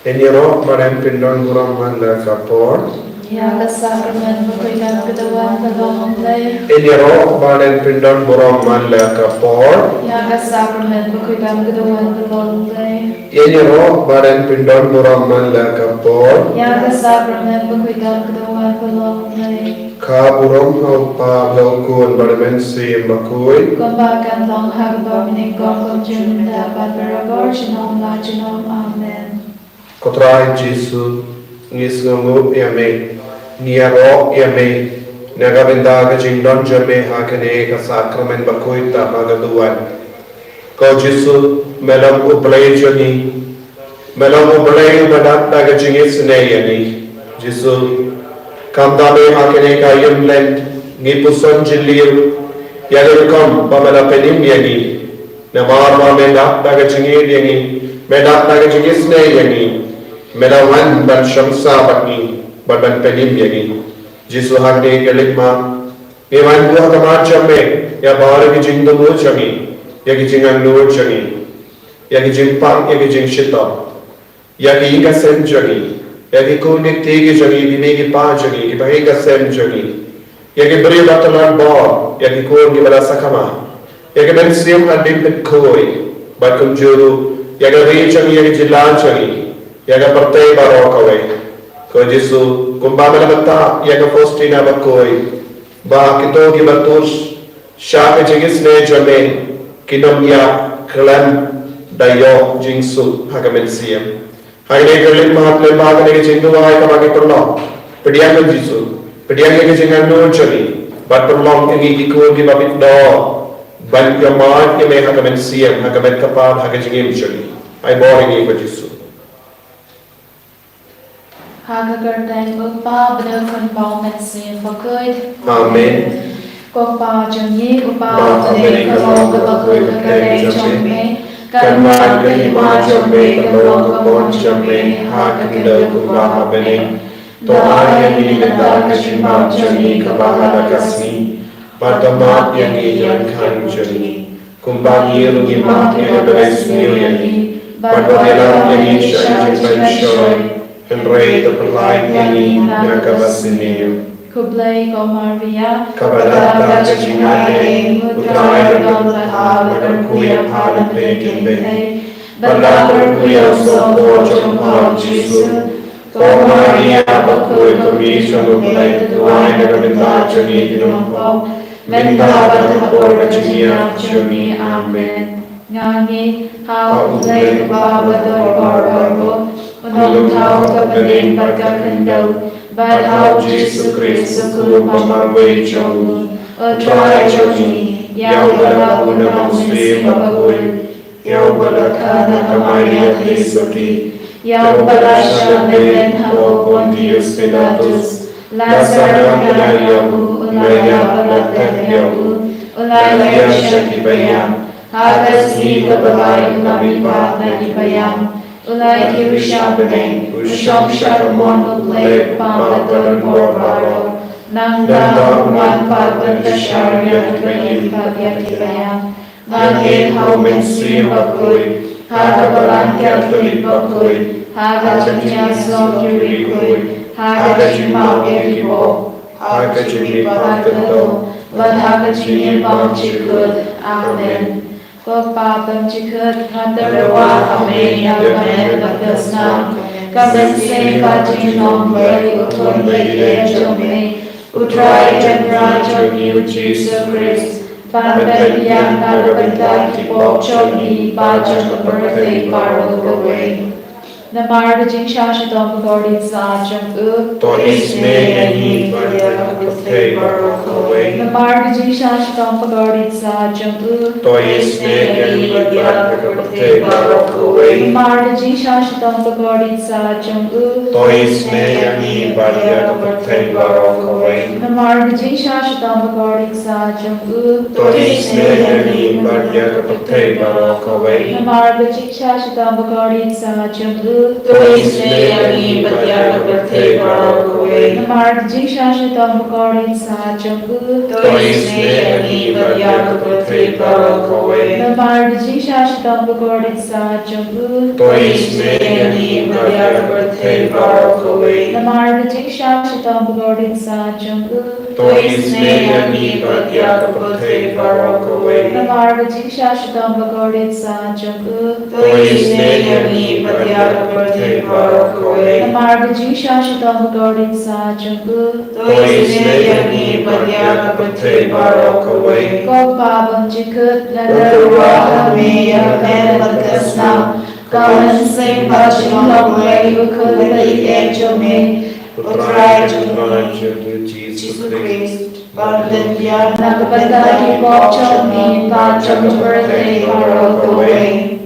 Enyero Maren Pindon Buram Manda Kapor. Yaga Sacrament Makoidan Gadawan Kalonglay. Enyero Maren Pindon Buram Manda Kapor. Yaga Sacrament Makoidan Gadawan Kalonglay. Enyero Maren Pindon Buram Manda Kapor. Yaga Sacrament Makoidan Gadawan Kalonglay. Ka Buram Haupa Blokun Barmensi Makui. Kumbakan Long Hagbar Minigong Komjun Dapat Barabor Shinom La Jinom Amen. Kotrai Jesu Nisngu Yame Niaro Yame Nagavinda Gajindon Jame Hakane Ka Sacrament Bakuita Magaduan Ko Jesu Melam Ublay Jani Melam Ublay Badat Jingisynei-blei Jesu Kamdame Hakane Ka Yumlend Nipuson Jiliu Yagirkom Pamela Penim Yani Namarma Medat Jingisynei-blei Medat Jingisynei-blei Melawan ban syamsa bagi ban penim yagi Jesu hande kelikma ewan buah kemacam ya bahar ki jing do chami ya ki jingan nur chami ya ki jing pang ya ki jing shita ya ki inga sen chami ya ki kunik tege chami ki me ki pa chami ki bahe ka sen chami ya ki beri batalan ba ya ki kon ki bala sakama ya ki ben sim hadim pet koi bat kum juru ya ki ri chami ya ki jilan chami Yaga partai baro kawe ko Jesu kumbamela bata yaga postina bakoi ba kito ki batus sha ke jingisne jame kinom ya klan dayo jingsu hagamensiam hagne gelik mahatle bagane ke jindu wahai kamage perlo pediang ke Jesu pediang ke jingan no chani bat perlong ke gi ko ki babit do ban kamat ke me hagamensiam hagamet kapal hagajingim chani ai boring ke Jesu Hagagartang Upa Badakan Bauman Sin Bakoid. Amen. Kopa Junyi Upa Bade Kalong Bakoid Kare Chombe. Kalman Kalima Chombe Kalong Kapon Chombe. Hagaganda Kubaha Bene. Doa Yani Nada Kashima Chani Kabaha Kasni. Patamat Yani Yankan Chani. Kumbani Rugimat Eberes Yani. Badodela Yani Shajin Shoy. And rei the polite yani Nakabasinium. Kublai Gomaria. Kabadata Jingisynei-blei Utrai Don Laha Kuya Pada Pekin Be. Badata Kuya Sopo Chompa Jesu. Gomaria Bakui Komisha Blei Tuai Nagavinda Jani Dinumpo. Minda Batapor Jania Juni. Amen. Ngangi How Blei Babador Barbo. Unong tao kapanin pagkakandal, badaw Jesu Cristo kumamaway Joni, o try Joni, yaw bala unang swi mabagul, yaw bala ka na kamaya Kristoki, yaw bala siya nelen hao Pontius Pilatus, Lazaro kanayahu, ulaya bala teryahu, ulaya siya kibayam, hagas ni kabalay namipa na ibayam, Ulai Kirusha Bene, Usham Shakamon Uplay, Pamador Borbaro, Nanda Uman Paganda Sharia, Kayin Pagyatibaya, Nangin Haumen Sri Bakui, Hagabalan Catholic Bakui, Hagajanya Slokirikui, Hagajima Ekibo, Hagajimi Pagando, Vadhagajimi Bamchikud, Amen. Kopapam Chikut, Hatarawa, Amenia, Gamen, Bagasnam, Kabense, Pajinom, Blei, Utun, Blei, Jome, Utrai, Genra, Jomi, Jesus Christ, Pandabian, Narabanta, Kipo, Jomi, Bajan, Birthday, Paro, Gaway. Namar Jing Shashadom Gordon Sajam U. Tonis me yani Maria Kutei Barokaway. Namar Jing Shashadom Gordon Sajam U. Tonis me yani Maria Kutei Barokaway. Namar Jing Shashadom Gordon Sajam U. Tonis me yani Maria Kutei Barokaway. Namar Jing Shashadom Gordon Sajam U. Tonis me yani Maria Kutei Barokaway. Namar Jing Shashadom Gordon Sajam U. Tois me yani Maria Kutei Barokaway. Namar Jing Shashadom Gordon Sajam U. Tois me yani Maria Kutei Barokaway. Namar Namargaji Shashitam Bhagavad Sajam Toi Snehani Madhyaka Prathe Varakawai. Namargaji Shashitam Bhagavad Sajam Toi Snehani Madhyaka Prathe Varakawai. Namargaji Shashitam Bhagavad Sajam Toi Snehani Madhyaka Prathe Varakawai. Namargaji Shashitam Bhagavad Sajam Toi Snehani Madhyaka Prathe Varakawai. Gopabam Jikut Rameya Menakasna Kaman Singh Bajin Longway Ukulele Ejome Utrai Jumani Jesus Christ Bandanya Nakabadaki Bokchami Bajam Birthday Varakawai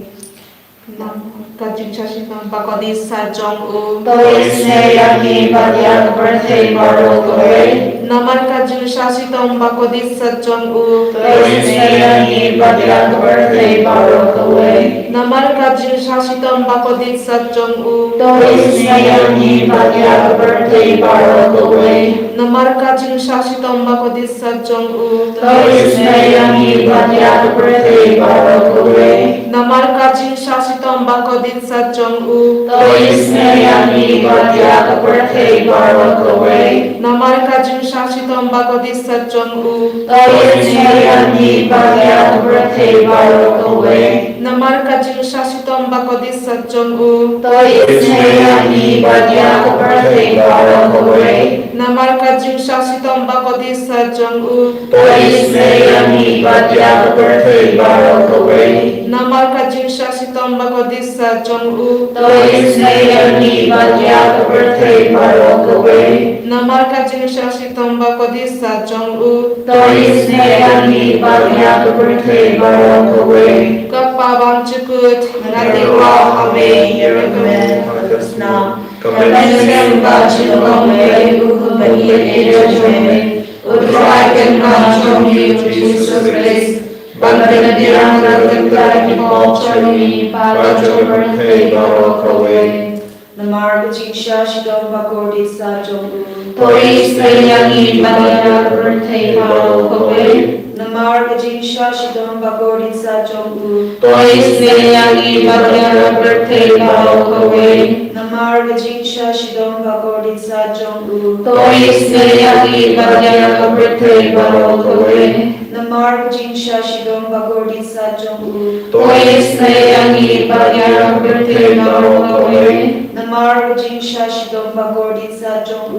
Kajik Chashikam Bakodi Sajong U Toi Snehani Madhyaka Prathe Varakawai Namar Kajik Shashitam Bakodi Sajong U Toi Snehani Madhyaka Prathe Varakawai Namar Kajik Shashitam Bakodi Sajong U Toi Snehani Madhyaka Prathe Varakawai Namar Kajik Shashitam Bakodi Sajong U Toi Snehani Madhyaka Prathe Varakawai Namar Kajik Shashitam Bakodi Sajong U Toi Snehani Madhyaka Prathe Varakawai Namar Kajik Shashitam Bakodi Sajong U Toi Snehani Madhyaka Prathe Varakawai Namar Kajik Shashitam Bakodi Sajong U Toi Snehani Madhyaka Prathe Varakawai Namar Kajik Shashitam Bakodi Sajong U Toi Snehani Madhyaka Prathe Varakawai Namar Kajik Shashitam Bakodi Sajong U Toi Snehani Madhyaka Prathe Varakawai Namar Kajik Shashitam Bakodi Sajong U Toi Snehani Madhyaka Prathe Varakawai Kapabam Chukut Nadiwa Hame Yerakamen Hakasna Kamen Singh Bajin Longway Ukulele Ejome Utrai Jumani Jesus Christ Bandanya Nakabadaki Bokchami Bajam Birthday Varakawai Namargaji Shashidam Bakodi Sajong Toi Snehani Madhyaka Prathe Varakawai Namargaji Shashidam Bakodi Sajong Toi Snehani Madhyaka Prathe Varakawai Namargaji Shashidam Bakodi Sajong Toi Snehani Madhyaka Prathe Varakawai Namargaji Shashidam Bakodi Sajong Toi Snehani Madhyaka Prathe Varakawai Namargaji Shashidam Bakodi Sajong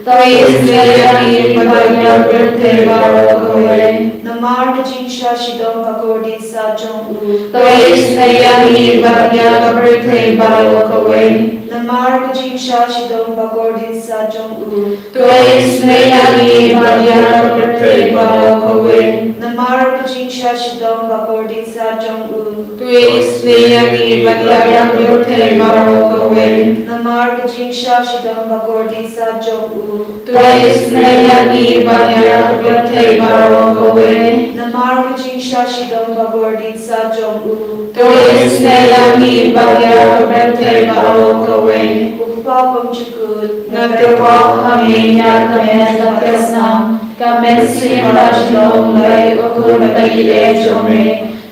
Toi Snehani Madhyaka Prathe Varakawai Namargaji Shashidam Bakodi Sajong Toi Snehani Madhyaka Prathe Varakawai Namargaji Shashidam Bakodi Sajong Toi Snehani Madhyaka Prathe Varakawai Namargaji Shashidam Bakodi Sajong Toi Snehani Madhyaka Prathe Varakawai Namargaji Shashidam Bakodi Sajong Toi Snehani Madhyaka Prathe Varakawai Namargaji Shashidam Bakodi Sajong Toi Snehani Madhyaka Prathe Varakawai Upapam Chukut Nagawa Hame Yakamen Lakasnam Kamen Singh Bajin Longway Ukulele Ejome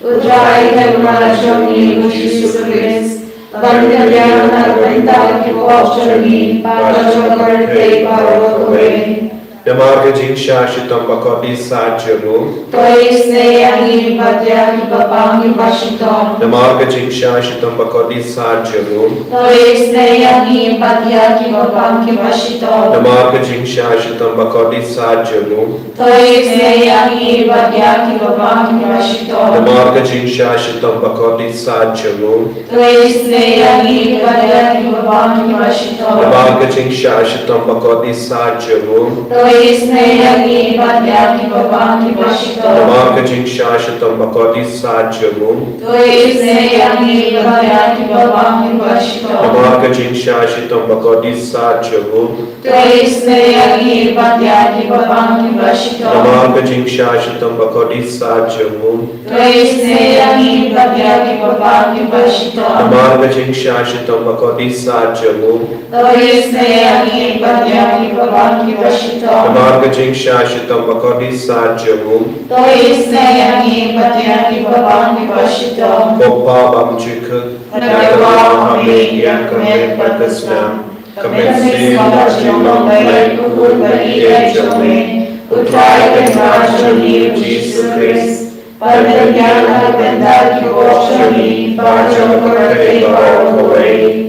Utrai Jumani Jesus Christ Bandanya Nakabadaki Bokchami Bajam Birthday Varakawai Namargaji Shashitam Bakodi Sajam Toi Snehani Madhyaka Babangi Vashitam Namargaji Shashitam Bakodi Sajam Toi Snehani Madhyaki Babangi Vashitam Namargaji Shashitam Bakodi Sajam Toi Snehani Madhyaki Babangi Vashitam Namargaji Shashitam Bakodi Sajam Toi Snehani Madhyaki Babangi Vashitam Namargaji Shashitam Bakodi Sajam Toi Snehani Madhyaki Babangi Vashitam Namargaji Shashitam Bakodi Sajam Toi Snehani Madhyaki Babangi Vashitam Namargaji Shashitam Bakodi Sajam Toi Snehani Madhyaki Babangi Vashitam Namargaji Shashitam Bakodi Sajam Toi Snehani Madhyaki Babangi Vashitam Namargaji Shashitam Bakodi Sajam Toi Snehani Madhyaki Babangi Vashitam Namarga Jingsashitam Bakodi Sajamum Toisne Ani Patyaki Bhavani Vashitam Kopa Bamjika Nagawa Hame Yakamet Patasnam Kamet Simachilom Lai Kukur Baliye Jome Utrai Kenrajami Jesus Christ Padanyana Bendaki Voshami Bajam Karte Barakawai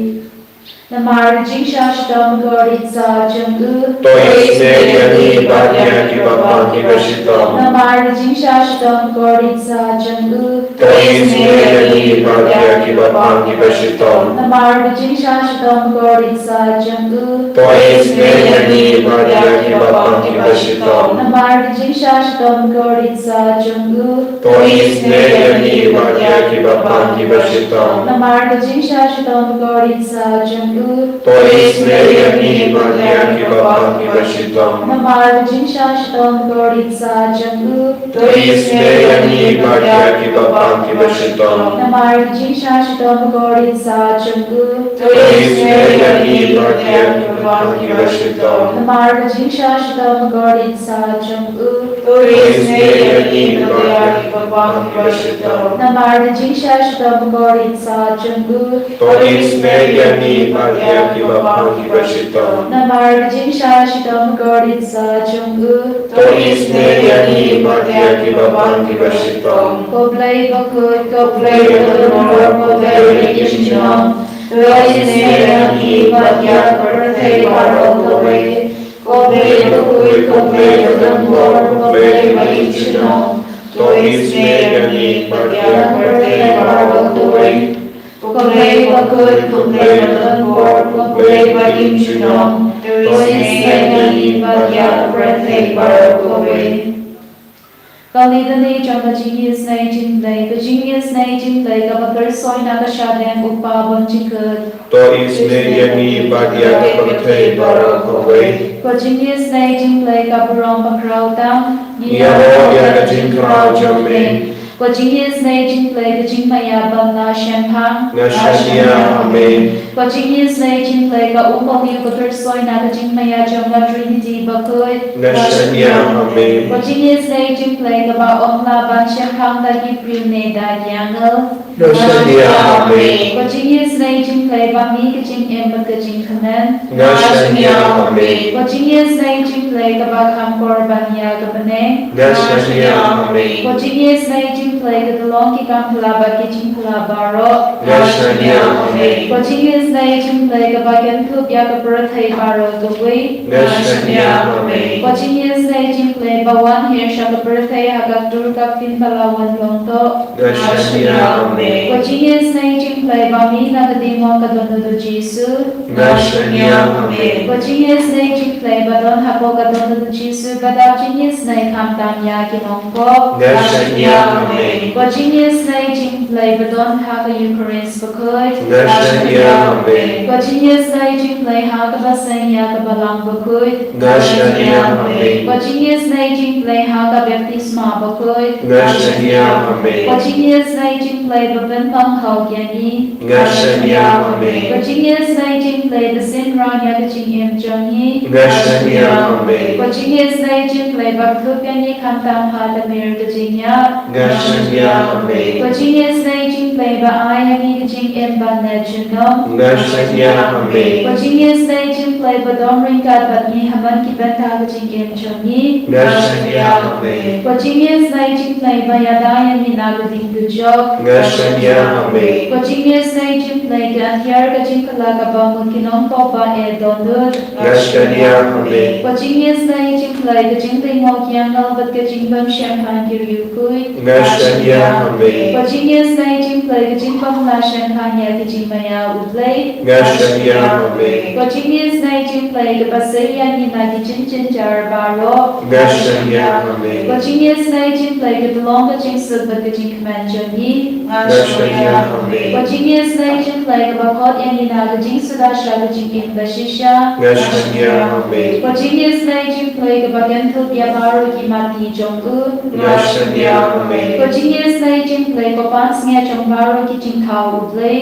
Namar Jingsashitam Goritsa Jangu Toisne Yani Badyaki Bapaki Vashitam Namar Jingsashitam Goritsa Jangu Toisne Yani Badyaki Bapaki Vashitam Namar Jingsashitam Goritsa Jangu Toisne Yani Badyaki Bapaki Vashitam Namar Jingsashitam Goritsa Jangu Toisne Yani Badyaki Bapaki Vashitam Namar Jingsashitam Goritsa Jangu Toisne Yani Badyaki Bapaki Vashitam Namar Jingsashitam Goritsa Jangu Toisne Yani Badyaki Bapaki Vashitam Namar Jingsashitam Goritsa Jangu Toisne Yani Badyaki Bapaki Vashitam Namar Jingsashitam Goritsa Jangu Toisne Yani Badyaki Bapaki Vashitam Namar Jingsashitam Goritsa Jangu Toisne Yani Badyaki Bapaki Vashitam Namar Jingsashitam Goritsa Jangu Toisne Yani Badyaki Bapaki Vashitam Koblai Bakut Koblai Badanor Koblai Yishinam Toisne Yani Badyaki Bapaki Barakawai Koblai Bakut Koblai Badanor Koblai Yishinam Toisne Yani Badyaki Bapaki Barakawai Koblai Bakut Koblai Badanor Koblai Yishinam Toisne Yani Badyaki Bapaki Barakawai Kalidani Jamba Jingisynei-blei Jingisynei-blei Kabakar Soina Kashadeng Upabang Jikut Toisne Yani Badyaki Bapaki Barakawai Jingisynei-blei Kaburong Pakrautang Niaro Yaga Jinkrao Jame Jingisynei-blei Jingmaya Bangna Shempang Nashania Hame Jingisynei-blei Upali Bakar Soina Jingmaya Jamba Trinity Bakut Nashania Hame Jingisynei-blei Kaba Omla Ban Shempang Dagi Prune Dagyangel Nashania Hame Jingisynei-blei Bami Kajing Embat Kajing Kanan Nashania Hame Jingisynei-blei Kaba Kamkor Banya Kabane Nashania Hame Jingisynei-blei Kadalong Kikam Kulaba Kijing Kulabaro Nashania Hame Jingisynei-blei Kaba Kenkup Yakabrathai Baro Gawai Nashania Hame Jingisynei-blei Bawan Hirsha Kabrathai Hagak Durga Pin Palawan Longto Nashania Hame Jingisynei-blei Bami Nagadimo Kadonudu Jisu Nashania Hame Jingisynei-blei Badon Hapo Kadonudu Jisu Badab Jingisynei Kamtam Yakinongpo Nashania Hame Jingisynei-blei Badon Haka Eucharist Bakut Nashania Hame Jingisynei-blei Haka Baseng Yakabalang Bakut Nashania Hame Jingisynei-blei Haka Baptisma Bakut Nashania Hame Jingisynei-blei Babin Panghau Gyani Nashania Hame Jingisynei-blei Basin Ran Yakaching Im Jongi Nashania Hame Jingisynei-blei Bakut Gyani Kantam Hata Mir Gajinya Nashania Hame Jingisynei-blei Baayani Kajing Im Ban Nejunom Nashania Hame Jingisynei-blei Badom Ringkat Batni Haman Kibenta Kajing Im Jongi Nashania Hame Jingisynei-blei Bayadayani Nagading Gujok Nashania Hame Jingisynei-blei Gantyar Kajing Kalakaba Mutkinong Topa Edonut Nashania Hame Jingisynei-blei Kajing Tingok Yang Nalbat Kajing Bam Shempan Kiryukui Nashania Hame Jingisynei-blei Kajing Pamla Shempan Yakajing Maya Ublei Nashania Hame Jingisynei-blei Kabasayani Nagijin Jinjar Baro Nashania Hame Jingisynei-blei Kadalong Kajing Subbat Kajing Kamanjani Nashania Hame Jingisynei-blei Kabakot Yani Nagajing Sudasha Kajing Inbashisha Nashania Hame Jingisynei-blei Kabagantul Biabaro Kimati Jongu Nashania Hame Jingisynei-blei Kapan Sngia Chongba baro ki Jingisynei-blei.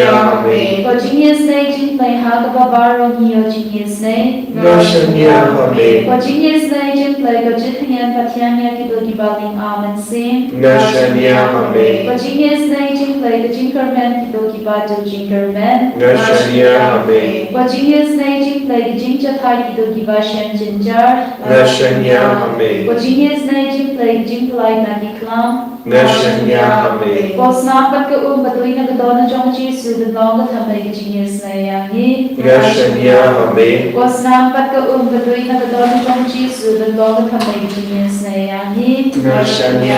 Amen. Ko Jingisynei-blei hagaba baro niyo Jingisynei. Amen. Ko Jingisynei-blei ko jithian patianya ki dogi baling amen sim. Amen. Ko Jingisynei-blei ko jinkarmen ki dogi badu jinkarmen. Amen. Ko Jingisynei-blei ko jinchathai ki dogi ba shen jinjar. Amen. Ko Jingisynei-blei ko jinpalai na ki klam. Amen. Ko snapat ka batui na kadona jong chi su the long thamai ki Jingisynei-yangi. Amen. Ko snapat ka batui na kadona jong chi su the long thamai ki Jingisynei-yangi.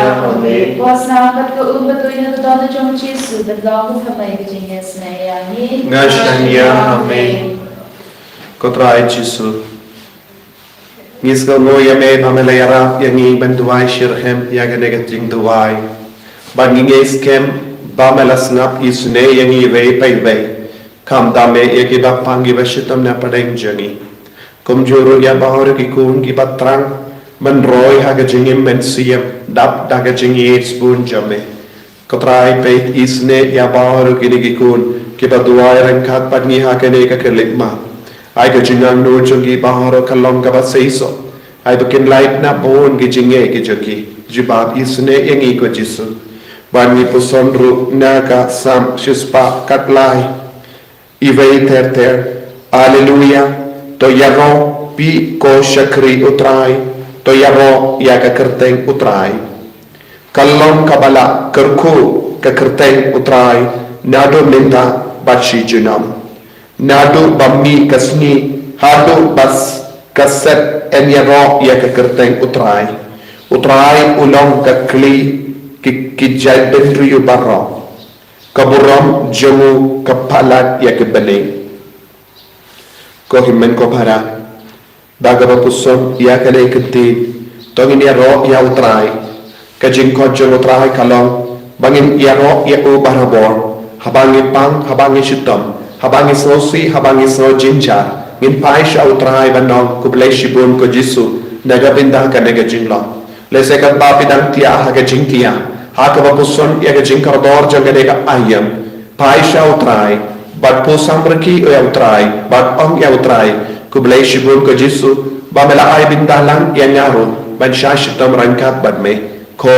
Amen. Ko snapat ka batui na kadona jong chi su the long thamai ki Jingisynei-yangi. Amen. Kotrai Jisu. Ngisgal mo yame pamelayara yangi banduai shirhem yaganega jing duai. Banginges kem bamelas ngap isune yangi vei pai vei. Kam dame yaki bak pangi bashitam na padeng jangi. Kumjuru ya bahor ki kun ki batrang menroy haga jingim men siyam dap daga jingi spoon jame. Kotrai peit isne ya bahor ki ni kun ki baduai rengkat padngi haganega kelikma. Ai ka jingang no jungi baharo kalong ka baseiso. Ai bukin light na bon ki jinge ki jogi. Jibab isne yangi ko Jisu. Bani puson ru na ka sam shispa katlai. Ivei ter. Alleluia. To yaro pi ko shakri utrai. To yaro ya ka kerteng utrai. Kalong kabala kerku ka kerteng utrai. Nado minta bachi junam. Nadu bami kasni hadu bas kaset en yaro ya ke kerteng utrai ulong ke kli ki jai bendri barro kaburam jamu kapalat ya ke bening ko himen ko para bagaba puson ya ke le kenti tongin yaro ya utrai ka jingko jamu utrai kalong bangin yaro ya u barabor habangi pang habangi shitam habangi sosi habangi so jinja ngin pai sha utrai banong kublai shibun ko Jisu naga binda ka naga jinglo lese ka ba pidang tia ha ka jingtia ha ka bapuson ya ka jingkar dor janga de ka ayam pai sha utrai bat po samraki ya utrai bat ong ya utrai kublai shibun ko Jisu ba mela ai binda lang ya nyaru ban sha shitam rangkat bat me ko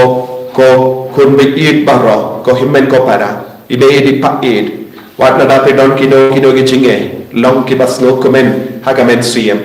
kun bi baro ko himen ko para ibe di pa wat na dapat don kido ki jinge long ki baslo komen hagamen siem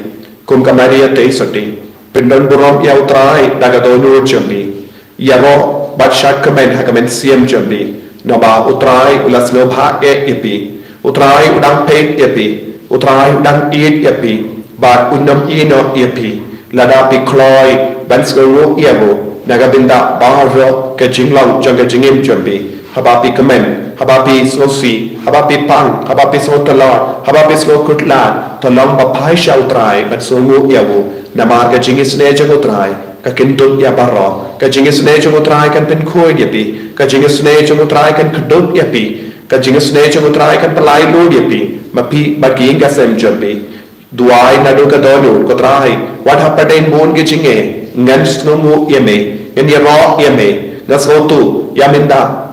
kum kamaria te soti pendon burom ya utrai daga donur jambi yaro batshat komen hagamen siem jambi no ba utrai ulaslo bha epi utrai udang pek epi utrai udang epi ba unam ino epi lada pi kloi bansko yabo naga binda bahro ke jinglong janga jingim jambi habapi kemen, habapi sosi, habapi pang, habapi sotalor, habapi slo kutlan, tolong bapai shautrai, bat sungu yawu, namar ka Jingisynei jangutrai, ka kintut ya barro, ka Jingisynei jangutrai kan penkoi yapi, ka Jingisynei jangutrai kan kedut yapi, ka Jingisynei jangutrai kan pelai lu yapi, mapi bagi ka sem jambi, duai nadu ka donu kotrai, wat hapaden mon ki jinge, ngan snungu yame, ngan yaro yame, nasotu yaminda.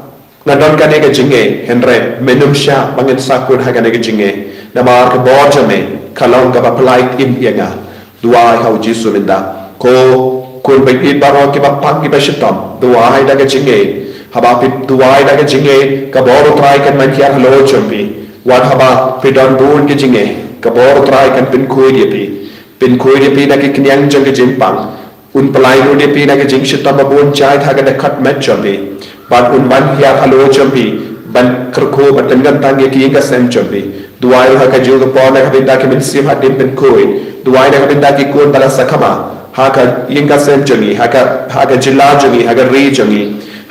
Nadon ka nega jinge henre menum sha bangin sakun ha ka nega jinge namar ka borjame kalong ka papalait im yenga duai hau Jisu minda ko kun bai baro ki bapang ki bashitam duai daga jinge habapi duai daga jinge ka bor trai kan man kiar lo champi wan haba pidon bun ki jinge ka bor trai kan pin koi di na ki knyang jang ki jimpang un palai no di na ki jing shitam bun chai tha ka da khat met champi ban unman ya halo champi ban kerko batan gantang ya ki sem champi duai ha ka jil po na ka binda ki min sim hadim ben koi duai na ka binda ki kon bala sakama ha ka yinga sem jangi ha ka jilla jangi ha ka ri jangi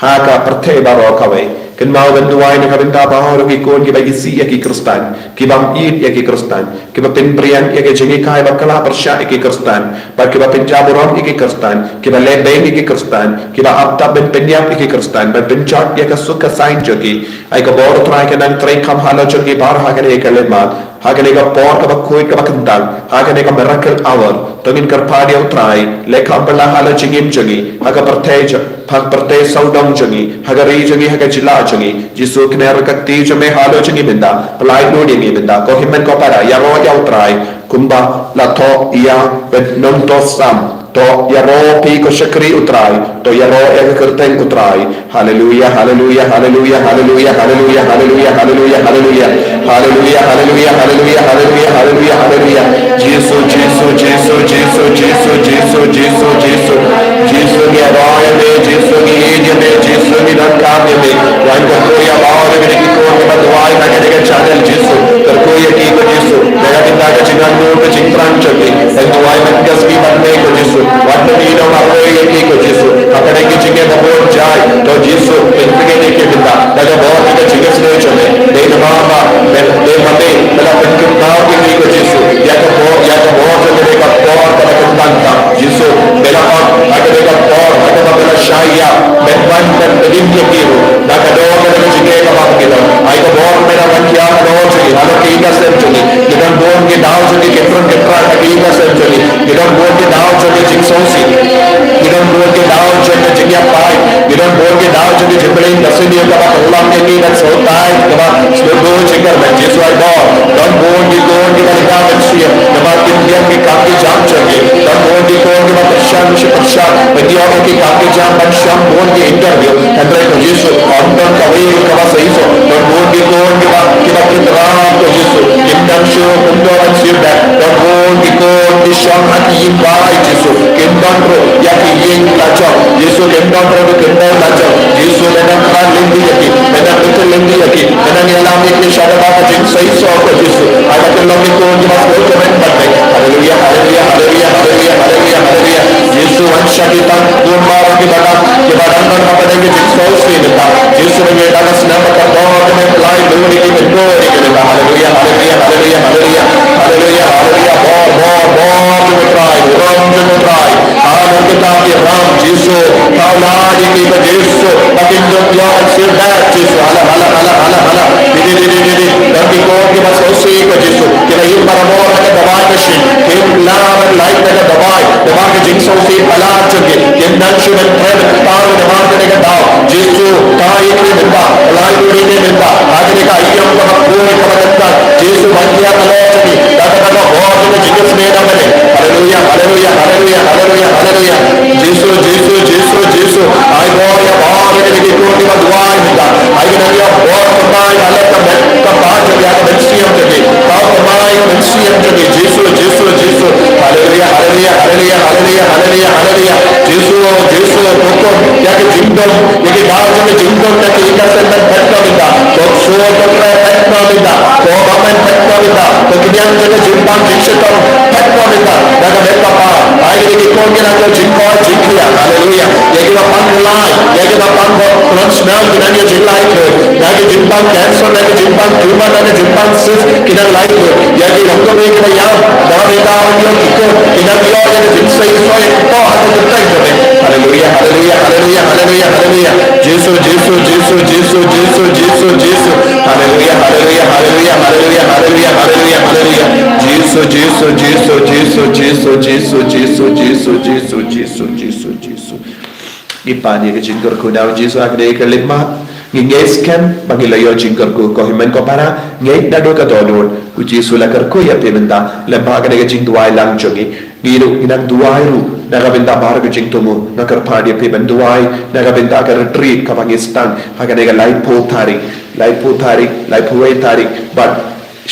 ha ka parthe baro kawai kan mau ban duai na ka binda ba ho ki kon ki bagi si ya ki kristan ki bam id ya ki kristan ki ba pin prian ya ki jangi kai ba kala persya ya ki kristan ba ki ba pin jaburon ya ki kristan ki ba lebeng ya ki kristan ki ba abta ben penyap ya ki kristan ba pin chart ya ka suka sain jogi ai ka bor trai ka nang trai kam halo jogi bar ha ka ne ka lema ha ka ne ka por ka ba koi ka ba kandal ha ka ne ka miracle hour tongin karpadia utrai le kampala hala jingim jangi haga partay saudang jangi haga ri jangi haga jila jangi jisu kner kakti jame halo jangi benda pelai no dingi benda ko himen ko para ya ro ya utrai kumba la to ia bet non to sam to yaro pi ko shakri utrai to yaro ek kirtan utrai hallelujah hallelujah hallelujah hallelujah hallelujah hallelujah hallelujah hallelujah hallelujah hallelujah hallelujah hallelujah hallelujah hallelujah jesus jesus jesus jesus jesus jesus jesus jesus jesus ya roya me jesus ki age me jesus ki dan kaam me wan ko ya baad me ki ko me dua na ke de channel jesus kar ko ye ki ko jesus mera binda ka chinan no pe chingran chaki and dua me gas ki ban me ko jesus what the need of our ye ki ko jesus akade ki chinge da bo jai to jesus penpege ne ke binda daga bahut ke chinge sne chale de na mama me mame mela penkum na ki ko jesus ya ko bahut de ka por ka tanta jesus mela akade ka por akade mela shaya me ban kan din ke ki ho daga do ka chinge ka bab ki ai ko bahut mera ban kya do chhi halo ki ka sem chhi kidan bon ke daw chhi ke tron ke tra ki ka sem chhi kidan bon ke daw chhi jing sosi kidan bon ke daw chhi jing ya pai kidan bon ke daw chhi jiblein dasini ka ba ulam ke ni na so tai ka ba slow chinger me jesu ai do don bon ki ka ka mensia na ba kindian ki ka ki jam chhi don bon ki ka pershan pershan badiya ki ka ki jam ban sham bon ki interview andre ko jesu on don ka we ka ba sahi so don bon ki ka ki tra ko jesu kindan sho kundo an sir da don bon ki sham ati bai jesu kindan ro ya ki yin la cha jesu kindan ro kindan la cha jesu mena khan lindi yaki mena bitul lindi yaki mena nilami ki shada ba jin sahi so ko jesu aga ke lomi ko ki ba ko men batte hallelujah hallelujah hallelujah hallelujah hallelujah hallelujah jesu wansha ki tan durma ki bada kan apa de ki so se da jesu ne da sna ka do me lai do ni ki do ni ki da hallelujah hallelujah hallelujah hallelujah hallelujah hallelujah bo to try ram kita ki ram jesu tauladi ki ka jesu akin do ya se da jesu hala di dan ki ko ki bas so ko jesu ki la yin para mo ka dawai ka shin ki la lai ka dawai ke jing so se pala chge ki dan shu ben thread ta dawai ka daw jesu ta ye ki benda lai ni ne benda aage ka ayyam ka ko ka jesu bandiya kala chge da ho ke jing ne da bane hallelujah hallelujah hallelujah hallelujah hallelujah jesu jesu jesu jesu ai go ya baad ke ki ko ki dawai benda ai ke ya bahut mai ala ka ba jage ka bensiam jage ka mai bensiam jage jesu jesu jesu hallelujah hallelujah hallelujah hallelujah hallelujah hallelujah jesu jesu ko ya ke jingdom ye ke daw jage jingdom ta ke ka sen betta benda ko so ko tra betta benda ko bamen betta benda ko kinyan jage jingdam jikshatam betta benda daga betta pa ai ke ko ke na ko jingko jinglia hallelujah ye ke pan lai ye ke pan ko smell kinanya jinglai ko ya ke jingdam cancer ya ke jingdam tumor ya ke jingdam cyst kinan lai ko ya ke rokko me ke ya da beta yo ko kinan yo ya ke jinsai so ye ko ha ko tai jabe hallelujah hallelujah hallelujah hallelujah hallelujah jesu jesu jesu jesu jesu jesu jesu hallelujah hallelujah hallelujah hallelujah hallelujah hallelujah hallelujah jesu jesu jesu jesu jesu jesu jesu jesu jesu jesu jesu jesu ipani ke jingkar ko daw jesu akde ke lemma ngeskan bangilayo jingkar ko himen ko para ngei dado ka dolor ku jesu la kar ko ya pemenda lemma akde ke jing duai lang jogi giru inang duai ru naga benda bar ke jing tumu nakar phadi pe ben duai naga benda ka retreat ka Pakistan akde ke lai po tarik but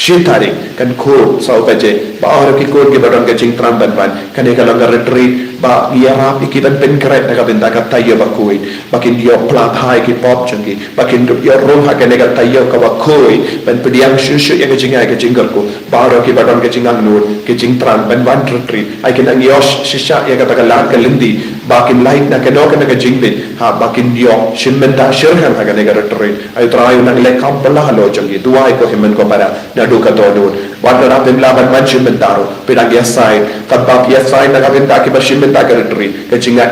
shi tarik kan ko sau paje ba or ki ko ke badon ke jing tram ban kan ka lang retreat ba ya rap ikiban pen kret naga benda ka tayo ba koi bakin yo plat hai ki pop changi bakin yo rom ha ke naga tayo ka ba koi ben pediang shu ya ke jinga ke jingal ko ba ro ki badon ke jingang nur ke jing tram ban wan retreat ai kin ang yo shisha ya ka ta lat ka lindi bakin light na ke do ke naga jing bin ha bakin yo shimenta shirhan ha ke naga retreat ai trayo nang le kam pala halo changi duai ko himen ko para na do ka to nur wan ra ben la ban man shimentaro pedang ya sai kat ba ya sai naga ben ta ki ba shimen ta ka retreat ke jinga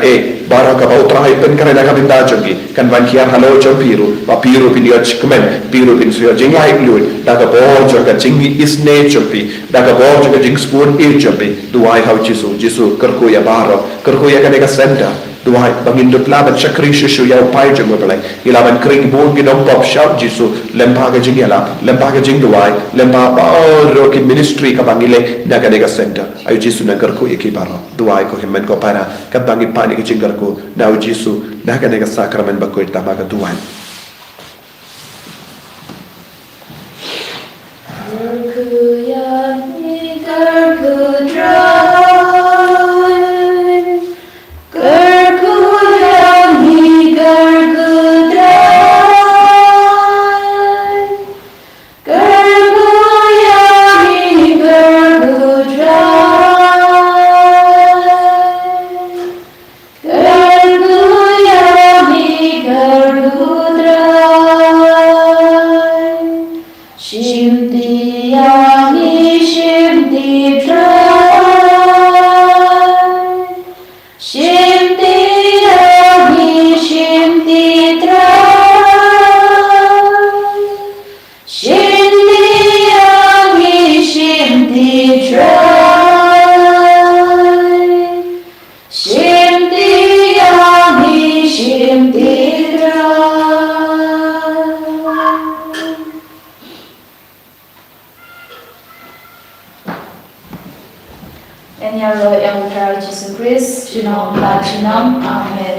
bara ka bautrai pen karena ka binda jogi kan ban kiar halo jom piru pa piru pin yo chikmen piru pin suyo Jingisynei-blei da ka bor jo ka Jingisynei jopi da ka bor jo ka Jingisynei jopi duai hau Jisu kerku ya baro kerku ya kan ka senda duai bangin dut laban chakri shishu ya upai jo ngobalai ilaban kring bon gidom pop shout Jisu lembaga jingela lembaga jing duai lembaga baro ki ministry ka bangile da ka senda ayo Jisu na kerku ya ki baro duai ko himmen ko para ka bangi pani ki jingarku na Jisu da ka sakramen bakoy tamaga duai En jag rör jag vårt Herre Jesu Krist, genom Amen.